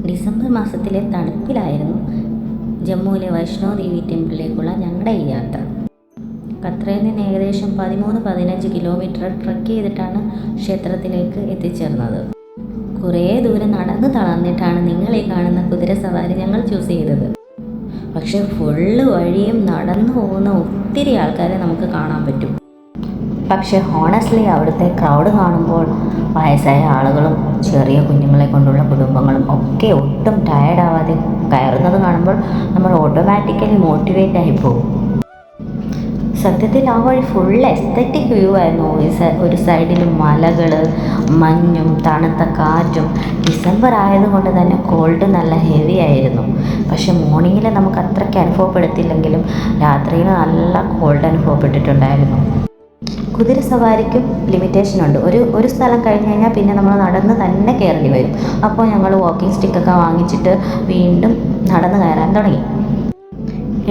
December മാസത്തിലെ തണുപ്പിലായിരുന്നു ജമ്മുവിലെ വൈഷ്ണോ ദേവി ടെമ്പിളിലേക്കുള്ള ഞങ്ങളുടെ ഈ യാത്ര. ഖത്രയിൽ നിന്ന് ഏകദേശം 13-15 കിലോമീറ്റർ ട്രക്ക് ചെയ്തിട്ടാണ് ക്ഷേത്രത്തിലേക്ക് എത്തിച്ചേർന്നത്. കുറേ ദൂരം നടന്ന് തളർന്നിട്ടാണ് നിങ്ങൾ ഈ കാണുന്ന കുതിര സവാരി ഞങ്ങൾ ചൂസ് ചെയ്തത്. പക്ഷെ ഫുള്ള് വഴിയും നടന്നു പോകുന്ന ഒത്തിരി ആൾക്കാരെ നമുക്ക് കാണാൻ പറ്റും. പക്ഷെ ഹോണസ്റ്റ്ലി അവിടുത്തെ ക്രൗഡ് കാണുമ്പോൾ വയസ്സായ ആളുകളും ചെറിയ കുഞ്ഞുങ്ങളെ കൊണ്ടുള്ള കുടുംബങ്ങളും ഒക്കെ ഒട്ടും ടയർഡാവാതെ കയറുന്നത് കാണുമ്പോൾ നമ്മൾ ഓട്ടോമാറ്റിക്കലി മോട്ടിവേറ്റ് ആയി പോകും. സത്യത്തിൽ ആ വഴി ഫുൾ എസ്തറ്റിക് വ്യൂ ആയിരുന്നു. ഒരു സൈഡിൽ മലകൾ, മഞ്ഞും തണുത്ത കാറ്റും. ഡിസംബർ ആയതുകൊണ്ട് തന്നെ കോൾഡ് നല്ല ഹെവി ആയിരുന്നു. പക്ഷെ മോർണിംഗിൽ നമുക്ക് അത്രയ്ക്ക് അനുഭവപ്പെടുത്തില്ലെങ്കിലും രാത്രിയിൽ നല്ല കോൾഡ് അനുഭവപ്പെട്ടിട്ടുണ്ടായിരുന്നു. കുതിര സവാരിക്കും ലിമിറ്റേഷനുണ്ട്. ഒരു സ്ഥലം കഴിഞ്ഞ് കഴിഞ്ഞാൽ പിന്നെ നമ്മൾ നടന്ന് തന്നെ കയറേണ്ടി വരും. അപ്പോൾ ഞങ്ങൾ വാക്കിംഗ് സ്റ്റിക്കൊക്കെ വാങ്ങിച്ചിട്ട് വീണ്ടും നടന്ന് കയറാൻ തുടങ്ങി.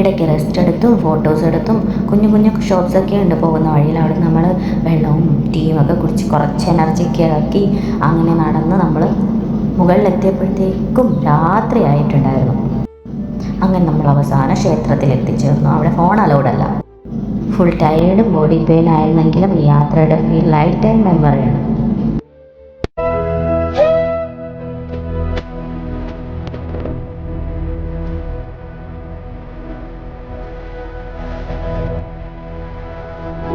ഇടയ്ക്ക് റെസ്റ്റ് എടുത്തും ഫോട്ടോസ് എടുത്തും കുഞ്ഞു കുഞ്ഞു ഷോപ്സൊക്കെ ഉണ്ട് പോകുന്ന വഴിയിൽ. അവിടെ നമ്മൾ വെള്ളവും ടീയും ഒക്കെ കുടിച്ച് കുറച്ച് എനർജിക്ക് ആക്കി അങ്ങനെ നടന്ന് നമ്മൾ മുകളിലെത്തിയപ്പോഴത്തേക്കും രാത്രി ആയിട്ടുണ്ടായിരുന്നു. അങ്ങനെ നമ്മൾ അവസാന ക്ഷേത്രത്തിൽ എത്തിച്ചേർന്നു. അവിടെ ഫോൺ അലൗഡല്ല. ഫുൾ ടയേർഡ് ബോഡി പെയിൻ ആയിരുന്നെങ്കിലും യാത്രയുടെ ഫീൽ ലൈഫ് ടൈം മെമ്മറിയാണ്.